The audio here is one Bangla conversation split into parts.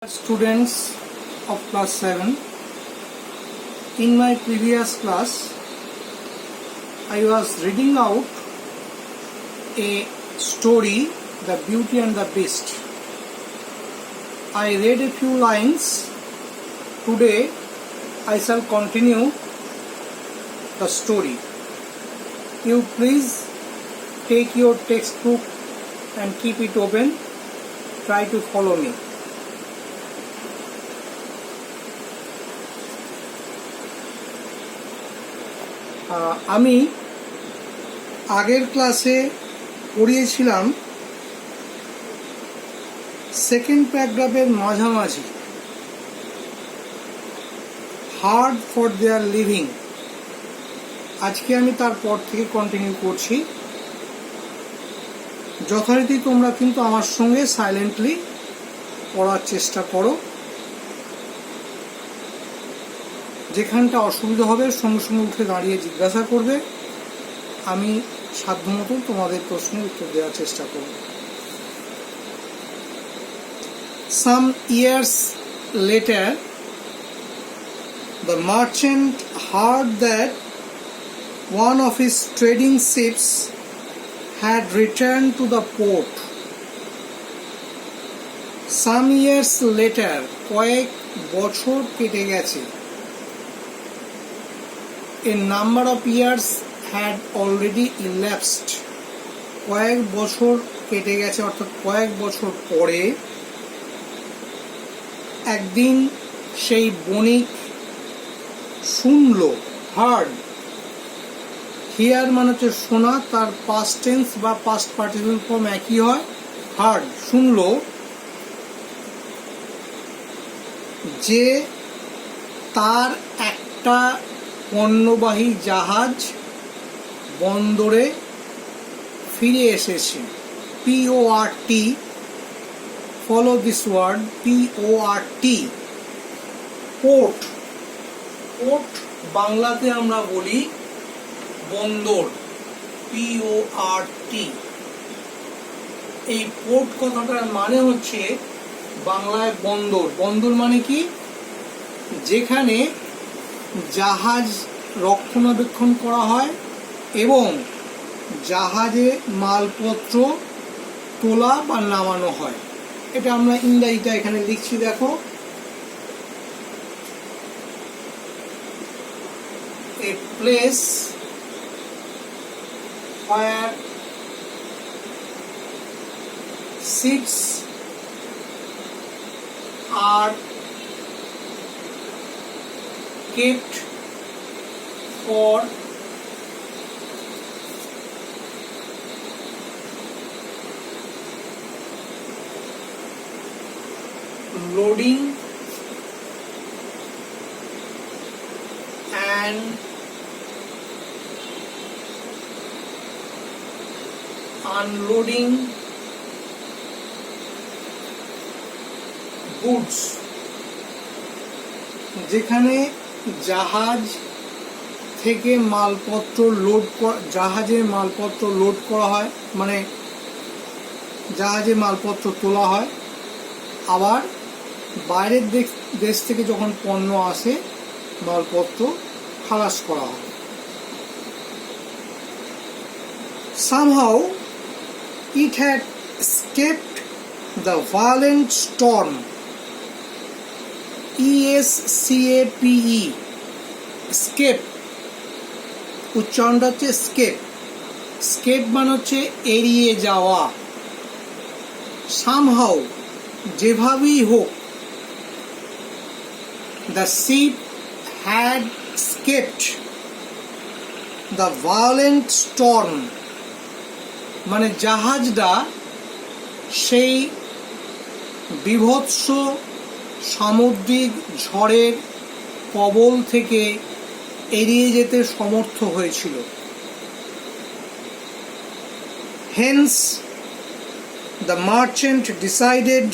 Students of class 7, in my previous class I was reading out a story, The Beauty and the Beast. I read a few lines. Today I shall continue the story. You please take your textbook and keep it open. Try to follow me. আমি আগের ক্লাসে পড়িয়েছিলাম সেকেন্ড প্যারাগ্রাফের মাঝামাঝি, হার্ড ফর দেয়ার লিভিং। আজকে আমি তারপর থেকে কন্টিনিউ করছি। যথারীতি তোমরা কিন্তু আমার সঙ্গে সাইলেন্টলি পড়ার চেষ্টা করো। যেখানটা অসুবিধা হবে সঙ্গে সঙ্গে উঠে দাঁড়িয়ে জিজ্ঞাসা করবে, আমি সাধ্যমতো তোমাদের প্রশ্নের উত্তর দেওয়ার চেষ্টা করব। Some years later, the merchant heard that one of his trading ships had returned to the port. Some years later, কয়েক বছর কেটে গেছে। A number of years had already elapsed. কয়েক বছর কেটে গেছে, অর্থাৎ কয়েক বছর পরে একদিন সেই বণিক শুনল, হার্ড। হিয়ার মানে হচ্ছে শোনা, তার পাস্ট টেন্স বা পাস্ট পার্টিসিপল ফর্ম একই হয়, হার্ড। শুনল যে তার একটা পণ্যবাহী জাহাজ বন্দরে ফিরে এসেছে। PORT, follow this word, PORT, port. Port বাংলাতে আমরা বলি বন্দর, PORT। এই পোর্ট কথাটার মানে হচ্ছে বাংলায় বন্দর। বন্দর মানে কি? যেখানে জাহাজ রক্ষণাবেক্ষণ করা হয় এবং জাহাজে মালপত্র তোলা বা নামানো হয়। এটা আমরা ইংরেজিটা এখানে লিখছি, দেখো। A place where ships are kept for loading and unloading goods। যেখানে জাহাজ থেকে মালপত্র লোড, জাহাজে মালপত্র লোড করা হয়, মানে জাহাজে মালপত্র তোলা হয়, আবার বাইরের দেশ থেকে যখন পণ্য আসে মালপত্র খালাস করা হয়। Somehow it had escaped the violent storm, ESCAPE, escape, উচ্চারণটা হচ্ছে স্কেপ। স্কেপ মানে হচ্ছে এড়িয়ে যাওয়া। সামহাউ, যেভাবেই হোক, the ship had escaped the violent storm, মানে জাহাজটা সেই বিভৎস সামুদ্রিক ঝড়ের কবল থেকে এড়িয়ে যেতে সমর্থ হয়েছিল। Hence, the merchant decided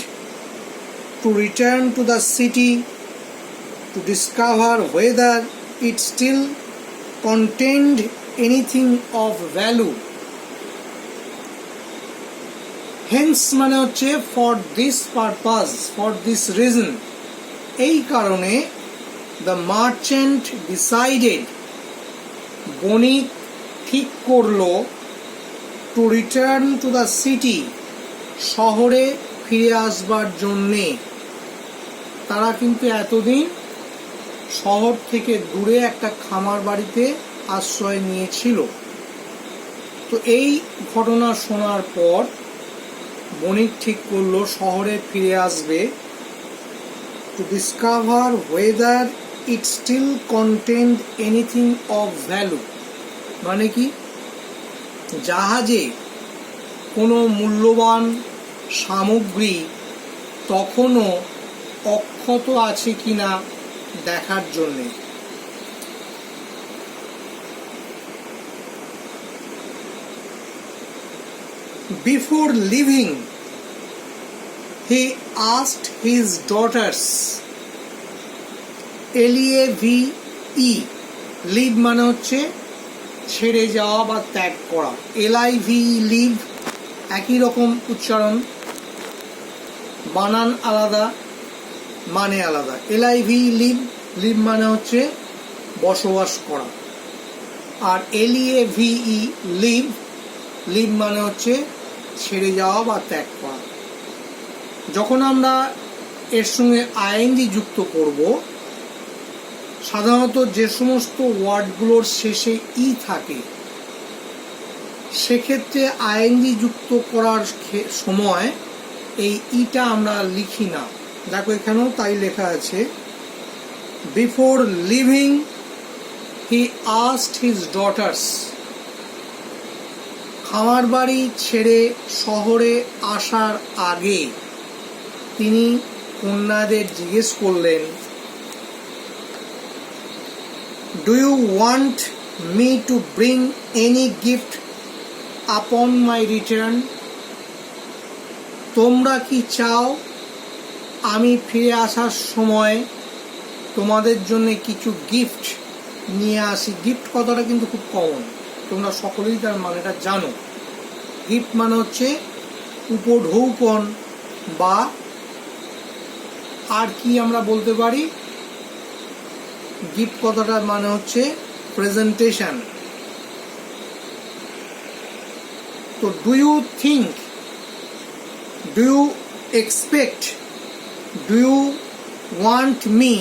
to return to the city to discover whether it still contained anything of value. Hence মানে হচ্ছে for this purpose, for this reason. এই কারণে দ্য মার্চেন্ট ডিসাইডেড, বণিক ঠিক করলো, to return to the city, শহরে ফিরে আসবার জন্যে। তারা কিন্তু এতদিন শহর থেকে দূরে একটা খামার বাড়িতে আশ্রয় নিয়েছিল। তো এই ঘটনা শোনার পর বণিক ঠিক করলো শহরে ফিরে আসবে, to discover whether it still contained anything of value. মানে কি, জাহাজে কোনো মূল্যবান সামগ্রী তখনও অক্ষত আছে কিনা দেখার জন্যে। Before leaving, he asked his daughters, L-E-A-V-E, leave মানে হচ্ছে ছেড়ে যাওয়া বা ত্যাগ করা, L-I-V-E, leave একই রকম উচ্চারণ, বানান আলাদা, মানে আলাদা। L-I-V-E, leave, live মানে হচ্ছে বসবাস করা, আর L-E-A-V-E, live, live মানে হচ্ছে ছেড়ে যাওয়া বা ত্যাগ করা। যখন আমরা এর সঙ্গে আইএনজি যুক্ত করব, সাধারণত যে সমস্ত ওয়ার্ডগুলোর শেষে ই থাকে সেক্ষেত্রে আইএনজি যুক্ত করার সময় এই ইটা আমরা লিখি না। দেখো এখানেও তাই লেখা আছে, before living he asked his daughters, খামার বাড়ি ছেড়ে শহরে আসার আগে তিনি কন্যাদের জিজ্ঞেস করলেন, do you want me to bring any gift upon my return? তোমরা কি চাও আমি ফিরে আসার সময় তোমাদের জন্য কিছু গিফট নিয়ে আসি? গিফট কথাটা কিন্তু খুব কমন, তোমরা সকলেই তার মানেটা জানো। গিফট মানে হচ্ছে উপঢৌকন, বা আর কি আমরা বলতে পারি, গিফট কথাটার মানে হচ্ছে প্রেজেন্টেশন। তো do you think, do you expect, do you want me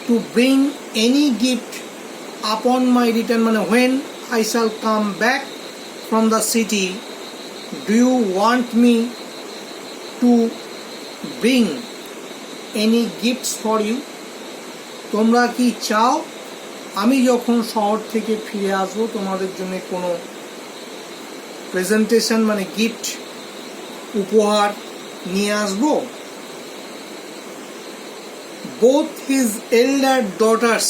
to bring any gift upon my return মানে when I shall come back from the city, do you want me to bring any gifts for you? তোমরা কি চাও আমি যখন শহর থেকে ফিরে আসবো তোমাদের জন্য কোনো প্রেজেন্টেশন মানে গিফট, উপহার নিয়ে আসবো? Both his elder daughters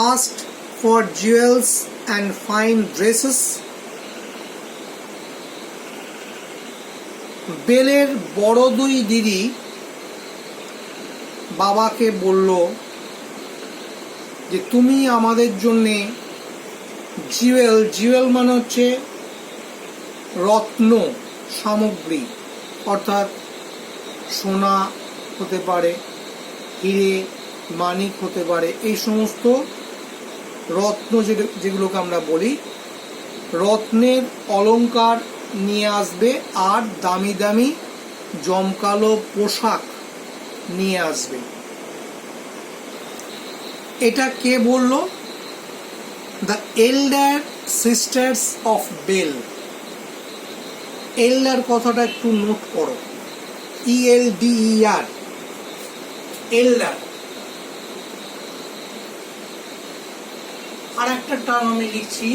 asked for jewels and fine dresses. বেলের বড় দুই দিদি বাবাকে বলল যে তুমি আমাদের জন্যে জুয়েল, জুয়েল মানে হচ্ছে রত্ন সামগ্রী, অর্থাৎ সোনা হতে পারে, হিরে মানিক হতে পারে, এই সমস্ত রত্ন যেগুলোকে আমরা বলি, রত্নের অলংকার নিয়ে আসবে আর দামি দামি জমকালো পোশাক নিয়ে আসবে। এটা কে বলল? The elder sisters of Belle. Elder কথাটা একটু নোট করো, ELDER, এল্ডার। আর একটা টার্ম আমি লিখছি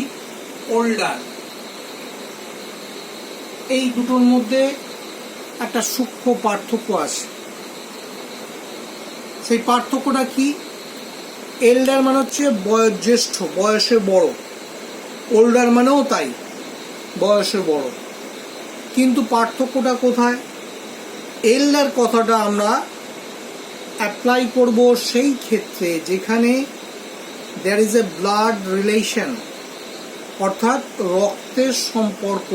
ওল্ডার। এই দুটোর মধ্যে একটা সূক্ষ্ম পার্থক্য আছে। সেই পার্থক্যটা কি? এল্ডার মানে হচ্ছে বয়োজ্যেষ্ঠ, বয়সে বড়, ওল্ডার মানেও তাই, বয়সে বড়। কিন্তু পার্থক্যটা কোথায়? এল্ডার কথাটা আমরা অ্যাপ্লাই করব সেই ক্ষেত্রে যেখানে there is a blood relation, অর্থাৎ রক্তের সম্পর্ক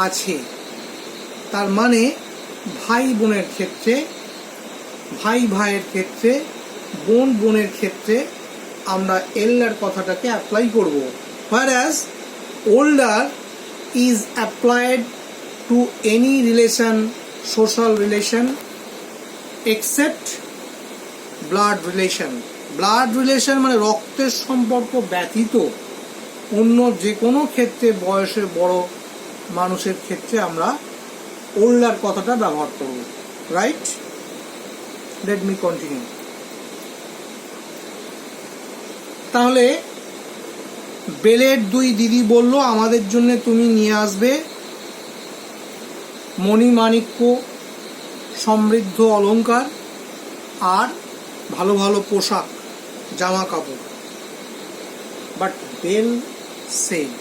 আছে, তার মানে ভাই বোনের ক্ষেত্রে, ভাই ভাইয়ের ক্ষেত্রে, বোন বোনের ক্ষেত্রে আমরা এল্ডার কথাটাকে অ্যাপ্লাই করব। whereas older is applied to any relation, social relation except blood relation. blood relation মানে রক্তের সম্পর্ক ব্যতীত অন্য যে কোনো ক্ষেত্রে বয়সের বড় মানুষের ক্ষেত্রে আমরা older কথাটা ব্যবহার করব। রাইট? Let me continue. তাহলে বেলের দুই দিদি বলল আমাদের জন্য তুমি নিয়ে আসবে মণিমাণিক্য, সমৃদ্ধ অলংকার আর ভালো ভালো পোশাক, জামা কাপড়। বাট বেল সেড,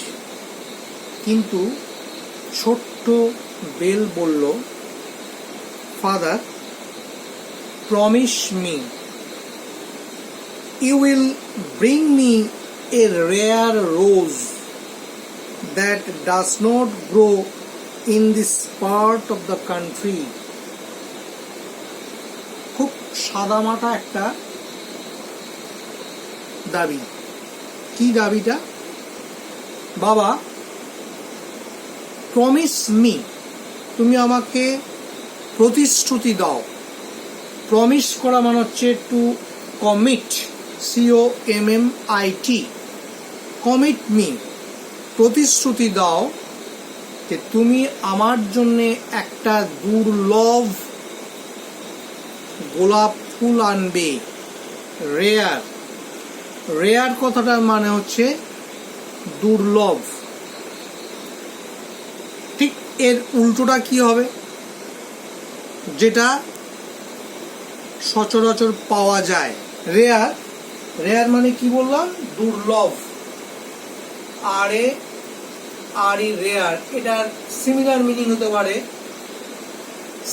কিন্তু ছোট্ট বেল বলল, father promise me you will bring me a rare rose that does not grow in this part of the country. খুব সাদামাটা একটা দাবি। কি দাবিটা? বাবা প্রমিস মি, তুমি আমাকে প্রতিশ্রুতি দাও। প্রমিস করা মানে হচ্ছে two commit, COMMIT, commit me, প্রতিশ্রুতি দাও যে তুমি আমার জন্য একটা দুর্লভ গোলাপ ফুল আনবে। রেয়ার, রেয়ার কথাটার মানে হচ্ছে দুর্লভ। ঠিক এর উল্টোটা কি হবে? যেটা সচরাচর পাওয়া যায়। রেয়ার, রেয়ার মানে কি বললাম? দুর্লভ। আর এ রেয়ার, এটার সিমিলার মিনিং হতে পারে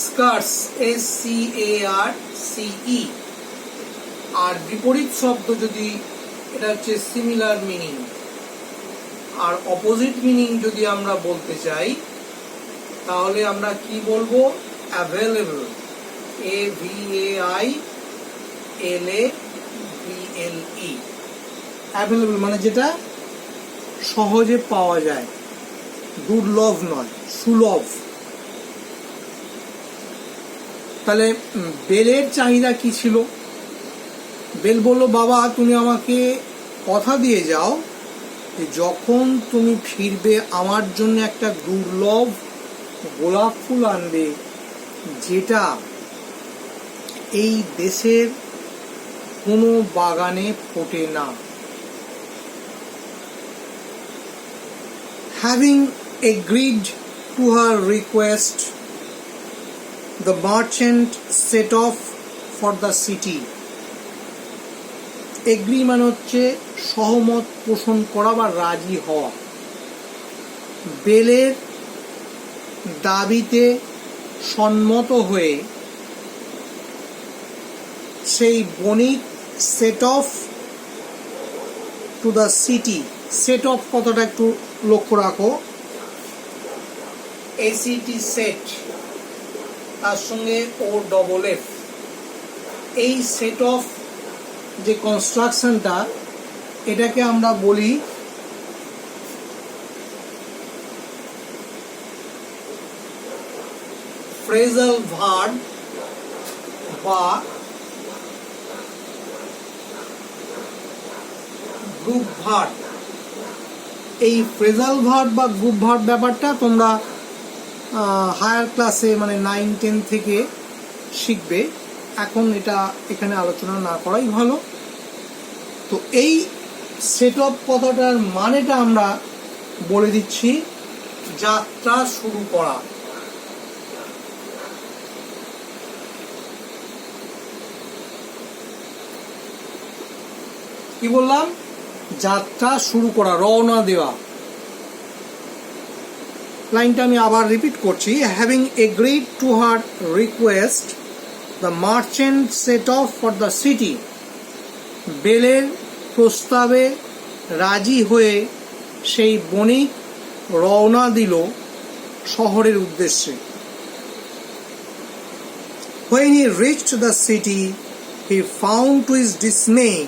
স্কার্স, SCARCE। আর বিপরীত শব্দ যদি, এটা হচ্ছে সিমিলার মিনিং। আর অপোজিট মিনিং যদি আমরা বলতে চাই তাহলে আমরা কি বলবো? অ্যাভেলেবল, AVAILABLE, অ্যাভেলেবল মানে যেটা সহজে পাওয়া যায়, দুর্লভ নয়, সুলভ। তাহলে বেলের চাহিদা কি ছিল? বেল বলল, বাবা তুমি আমাকে কথা দিয়ে যাও যে যখন তুমি ফিরবে আমার জন্য একটা দুর্লভ গোলাপ ফুল আনবে, যেটা এই দেশের কোনো বাগানে ফোটে না। Having agreed to her request, the merchant set off for the city. Agree মানে হচ্ছে সহমত পোষণ করা বা রাজি হওয়া। বেলের দাবিতে সম্মত হয়ে সেই বণিক set off to the city. Set off কথাটা একটু লক্ষ্য রাখো, ACT সেট, তার সঙ্গে OFF। এই সেট অফ যে কনস্ট্রাকশনটা, এটাকে আমরা বলি ফ্রেজাল ভার্ব বা গ্রুপ ভার্ব। এই ফ্রেজাল ভার্ব বা গ্রুপ ভার্ব ব্যাপারটা তোমরা হায়ার ক্লাসে মানে 9-10 থেকে শিখবে। এখন এটা এখানে আলোচনা না করাই ভালো। তো এই সেট অফ কথাটার মানেটা আমরা বলে দিচ্ছি, যাত্রা শুরু করা। কি বললাম? যাত্রা শুরু করা, রওনা দেওয়া। লাইনটা আমি আবার রিপিট করছি। Having agreed to her request, the merchant set of for the city. বেলের প্রস্তাবে রাজি হয়ে সেই বণিক রওনা দিল শহরের উদ্দেশ্যে। When he reached the city, he found to his dismay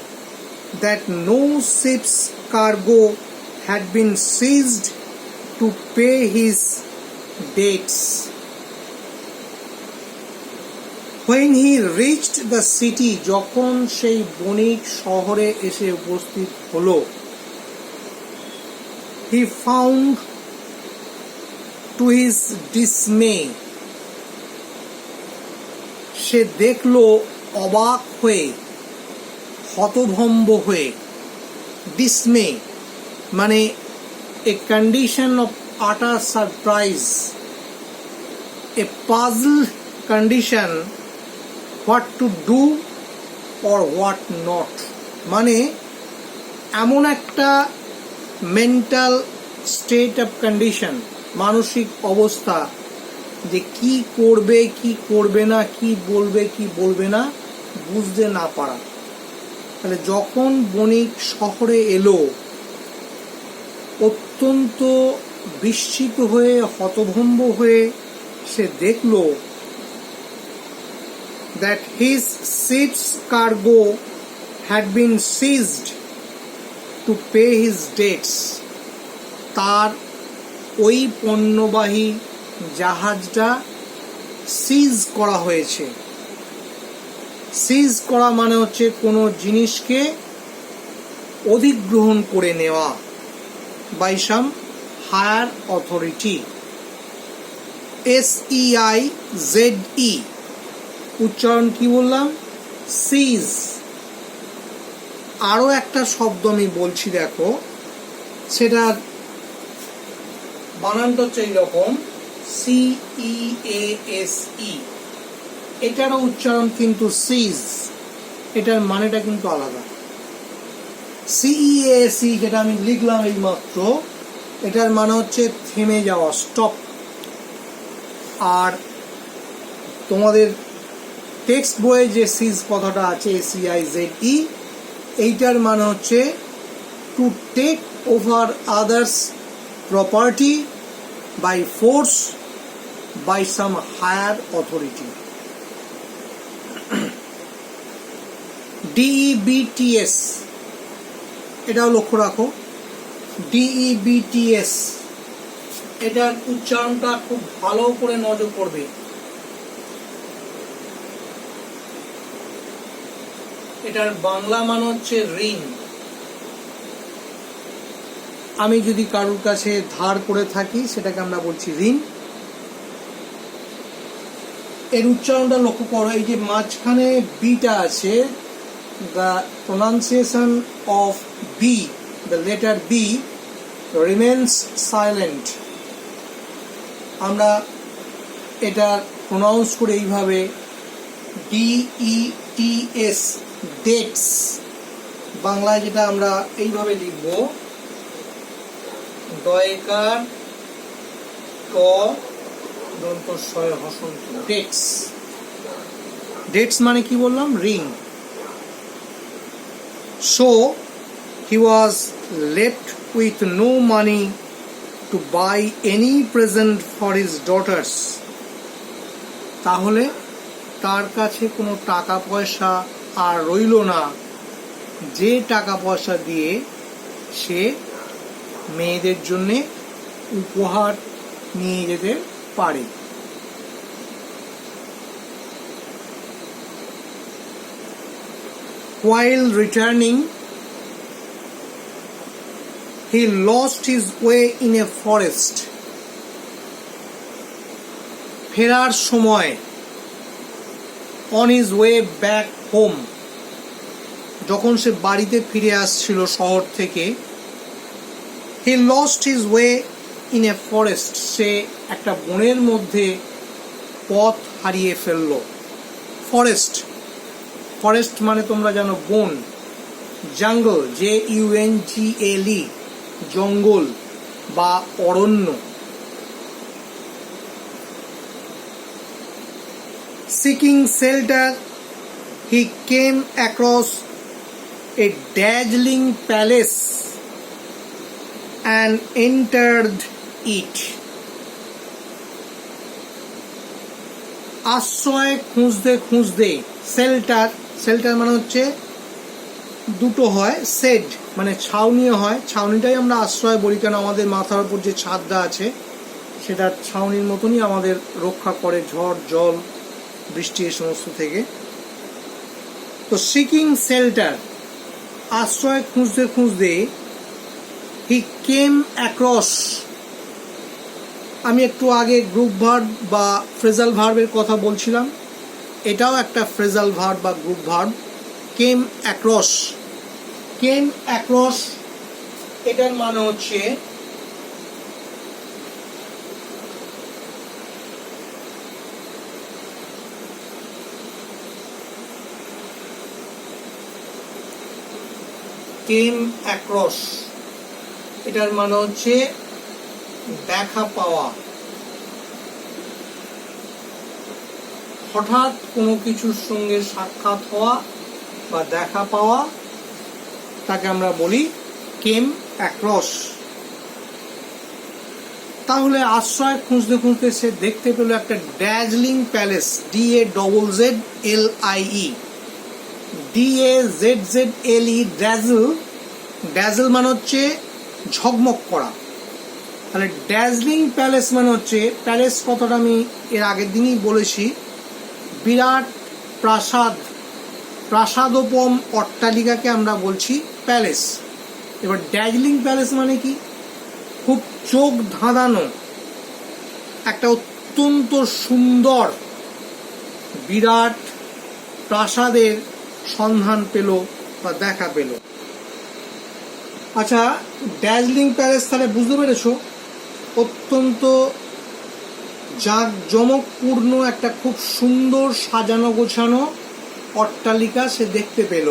that no ship's cargo had been seized to pay his debts. When he reached the city, যখন সেই বণিক শহরে এসে উপস্থিত হলো, he found to his dismay, সে দেখলো অবাক হয়ে, হতভম্ব হয়ে। ডিসমে মানে এ কন্ডিশন অফ আটার surprise, A puzzle condition, what to do or what not, মানে এমন একটা মেন্টাল স্টেট অফ কন্ডিশন, মানসিক অবস্থা, যে কি করবে কি করবে না, কি বলবে কি বলবে না, বুঝতে না পারা। তাহলে যখন বণিক শহরে এলো, অত্যন্ত বিস্মিত হয়ে, হতভম্ব হয়ে সে দেখলো that his ship's cargo had been seized to pay his debts, তার ওই পণ্যবাহী জাহাজটা সিজ করা হয়েছে। সিজ করা মানে হচ্ছে কোনো জিনিসকে অধিগ্রহণ করে নেওয়া, by some higher authority. SEIZE, উচ্চারণ কি বললাম? সিজ। আরো একটা শব্দ আমি বলছি, দেখো, সেটার বানানটা হচ্ছে এইরকম, CEASE। এটারও উচ্চারণ কিন্তু সিজ, এটার মানেটা কিন্তু আলাদা। CEASE যেটা আমি লিখলাম এই মাত্র, এটার মানে হচ্ছে থেমে যাওয়া, স্টপ। আর তোমাদের টেক্সট বইয়ে যে সিজ কথাটা আছে, SEIZE, এইটার মানে হচ্ছে to take over others property by force by some higher authority. DEBTS, এটাও লক্ষ্য রাখো, DEBTS, এটার উচ্চারণটা খুব ভালো করে নজর করবে। এটার বাংলা মানে হচ্ছে ঋণ। আমি যদি কারোর কাছে ধার করে থাকি, সেটাকে আমরা বলছি ঋণ। এর উচ্চারণটা লক্ষ্য করো, এই যে মাঝখানে বিটা আছে, the pronunciation of B, the letter B remains silent. আমরা এটা প্রনাউন্স করে এইভাবে DETS, ডেটস। বাংলায় যেটা আমরা এইভাবে লিখব, দয়কার ক দন্ত শয় হসন্ত, ডেটস। ডেটস মানে কি বললাম? ঋণ। So he was left with no money to buy any present for his daughters. তাহলে তার কাছে কোনো টাকা পয়সা আর রইল না, যে টাকা পয়সা দিয়ে সে মেয়েদের জন্য উপহার নিয়ে যেতে পারে। While returning, he lost his way in a forest. ফেরার সময়, on his way back home, যখন সে বাড়িতে ফিরে আসছিল শহর থেকে, he lost his way in a forest, সে একটা বনের মধ্যে পথ হারিয়ে ফেলল। ফরেস্ট, ফরেস্ট মানে তোমরা জানো বন, জঙ্গল, JUNGLE, জঙ্গল বা অরণ্য। Seeking shelter, he came across a dazzling palace and entered it. আশ্রয় খুঁজতে খুঁজতে, শেল্টার মানে হচ্ছে দুটো হয়, শেড মানে ছাউনি হয়, ছাউনিটাই আমরা আশ্রয় বলি, কেন আমাদের মাথার উপর যে ছাদটা আছে সেটা ছাউনির মতনই আমাদের রক্ষা করে ঝড় জল বৃষ্টি এই সমস্ত থেকে। তো সিকিং শেল্টার, আশ্রয় খুঁজতে খুঁজতে, হি কেম অ্যাক্রস, আমি একটু আগে গ্রুপ ভার্ব বা ফ্রেজাল ভার্বের কথা বলছিলাম, এটাও একটা ফ্রেজাল ভার্ব বা group verb. Came across, came across এটার মানে হচ্ছে কেম অ্যাক্রস, এটার মানে হচ্ছে দেখা পাওয়া, হঠাৎ কোনো কিছুর সঙ্গে সাক্ষাৎ হওয়া বা দেখা পাওয়া, তাকে আমরা বলি কেম অ্যাক্রস। তাহলে আশ্রয় খুঁজতে খুঁজতে সে দেখতে পেল একটা ড্যাজলিং প্যালেস, DAZZLIE, DAZZLE, ড্যাজল মানে হচ্ছে ঝকমক করা। তাহলে ড্যাজলিং প্যালেস মানে হচ্ছে, প্যালেস কথাটা আমি এর আগের দিনই বলেছি, বিরাট প্রাসাদ, প্রাসাদোপম অট্টালিকাকে আমরা বলছি প্যালেস। এবার ড্যাজলিং প্যালেস মানে কি, খুব চোখ ধাঁধানো একটা অত্যন্ত সুন্দর বিরাট প্রাসাদের সন্ধান পেল বা দেখা পেল। আচ্ছা, ড্যাজলিং প্যালেস তাহলে বুঝতে পেরেছো, অত্যন্ত জাঁকজমকপূর্ণ একটা খুব সুন্দর সাজানো গোছানো অট্টালিকা সে দেখতে পেল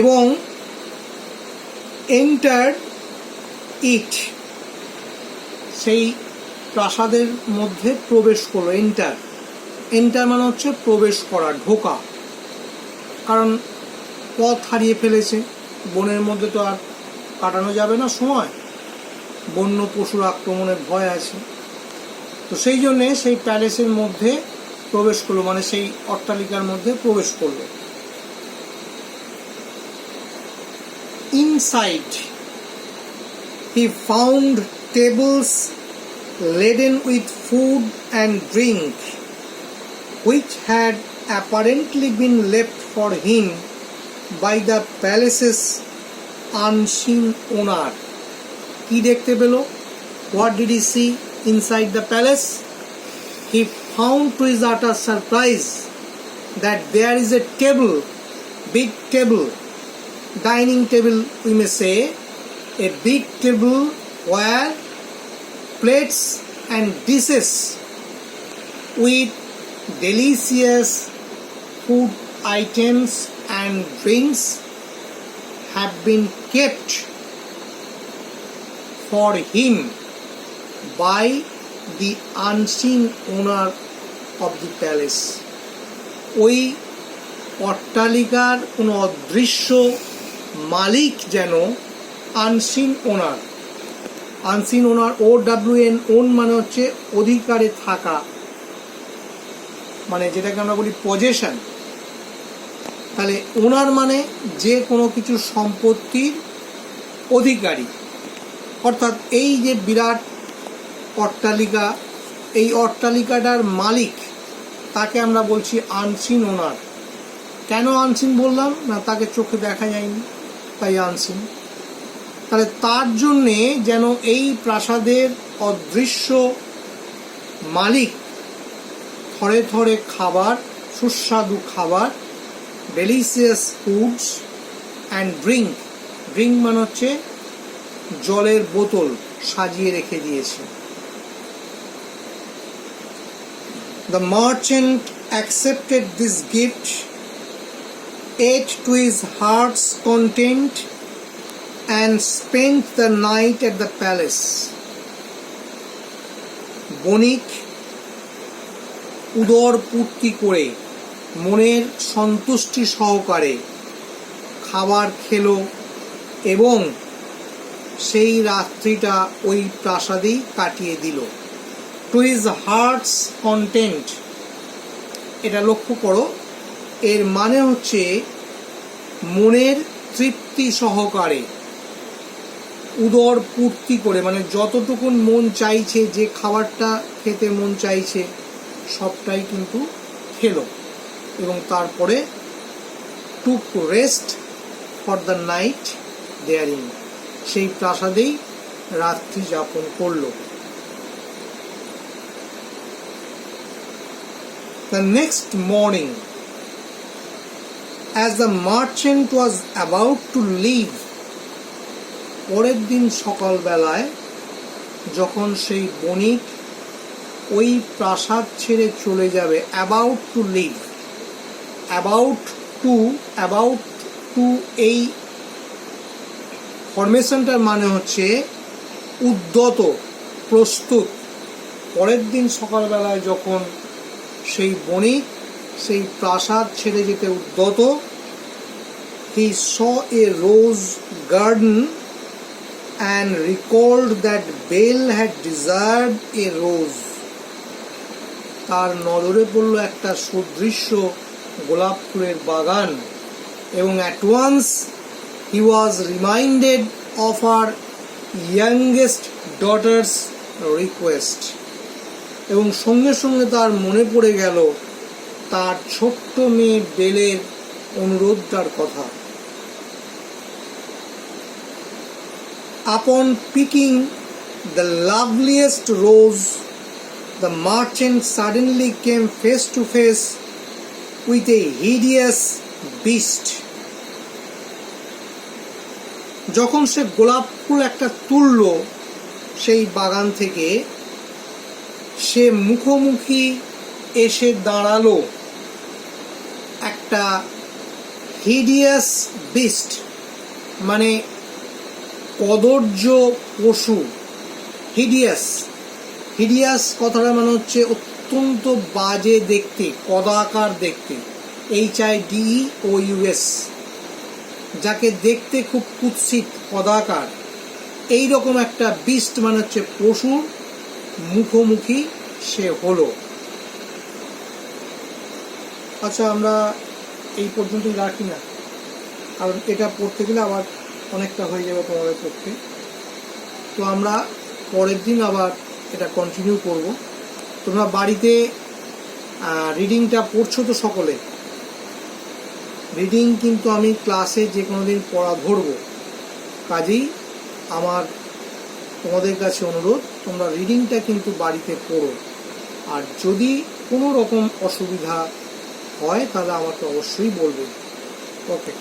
এবং এন্টার্ড ইট, সেই প্রাসাদের মধ্যে প্রবেশ করলো। এন্টার মানে হচ্ছে প্রবেশ করা, ঢোকা, কারণ পথ হারিয়ে ফেলেছে, বনের মধ্যে তো আর কাটানো যাবে না সময়, বন্য পশুর আক্রমণের ভয় আছে, তো সেই জন্যে সেই প্যালেসের মধ্যে প্রবেশ করলো, মানে সেই অট্টালিকার মধ্যে প্রবেশ করলো। Inside he found tables laden with food and drink, which had apparently been left for him by the palace's unseen owner. কি দেখতে পেল? What did he see inside the palace? He found to his utter surprise that there is a table, big table, dining table we may say, a big table where plates and dishes with delicious food items and drinks have been kept for him by the unseen owner of the palace. ওই অট্টালিকার কোনো অদৃশ্য মালিক যেন, unseen owner, unseen owner, OWN, own মানে হচ্ছে অধিকারে থাকা, মানে যেটাকে আমরা বলি পজেশন। তাহলে ওনার মানে যে কোনো কিছু সম্পত্তির অধিকারী, অর্থাৎ এই যে বিরাট অট্টালিকা, এই অট্টালিকাটার মালিক, তাকে আমরা বলছি আনসিন ওনার। কেন আনসিন বললাম না? তাকে চোখে দেখা যায়নি, তাই আনসিন। তাহলে তার জন্যে যেন এই প্রাসাদের অদৃশ্য মালিক থরে থরে খাবার, সুস্বাদু খাবার, delicious foods and drink, drink মানে হচ্ছে জলের বোতল, সাজিয়ে রেখে দিয়েছে। The merchant accepted this gift, ate to his heart's content, and spent the night at the palace. বণিক উদর পূর্তি করে, মনের সন্তুষ্টি সহকারে খাবার খেলো এবং সেই রাত্রিটা ওই প্রাসাদেই কাটিয়ে দিল। টু হিজ হার্টস কন্টেন্ট, এটা লক্ষ্য করো, এর মানে হচ্ছে মনের তৃপ্তি সহকারে, উদর পূর্তি করে, মানে যতটুকুন মন চাইছে, যে খাবারটা খেতে মন চাইছে সবটাই কিন্তু খেলো, এবং তারপরে took rest for the night therein, সেই প্রাসাদেই রাত্রি যাপন করলো। The next morning, as the merchant was about to leave, পরের দিন সকালবেলায় যখন সেই বণিক ওই প্রাসাদ ছেড়ে চলে যাবে, about to leave, about to এই ফরমেশনটার মানে হচ্ছে উদ্যত, প্রস্তুত। পরের দিন সকালবেলায় যখন সেই বণিক সেই প্রাসাদ ছেড়ে যেতে উদ্যত, he saw a rose garden and recalled that Belle had desired a rose. তার নজরে পড়ল একটা সুদৃশ্য গোলাপ ফুলের বাগান, এবং at once he was reminded of her youngest daughter's request. এবং সঙ্গে সঙ্গে তার মনে পড়ে গেল তার ছোট্ট মেয়ে বেলের অনুরোধটার কথা। Upon picking the loveliest rose, the merchant suddenly came face to face with a hideous beast. যখন সে গোলাপ ফুল একটা তুলল সেই বাগান থেকে, সে মুখোমুখি এসে দাঁড়ালো একটা হিডিয়াস বিস্ট, মানে কদর্য পশু। হিডিয়াস কথাটা মানে হচ্ছে অত্যন্ত বাজে দেখতে, কদাকার দেখতে, HIDEOUS, যাকে দেখতে খুব কুৎসিত, কদাকার, এইরকম একটা বিস্ট মানে হচ্ছে পশুর মুখোমুখি সে হলো। আচ্ছা, আমরা এই পর্যন্তই রাখি না, কারণ এটা পড়তে গেলে আবার অনেকটা হয়ে যাবে তোমাদের পক্ষে। তো আমরা পরের দিন আবার এটা কন্টিনিউ করব। তোমরা বাড়িতে রিডিংটা পড়ছো তো সকলে? রিডিং কিন্তু আমি ক্লাসে যে কোনো দিন পড়া ধরবো, কাজেই আমার তোমাদের কাছে অনুরোধ, তোমরা রিডিংটা কিন্তু বাড়িতে পড়ো। আর যদি কোনো রকম অসুবিধা হয় তাহলে আমাকে অবশ্যই বলবে। ওকে।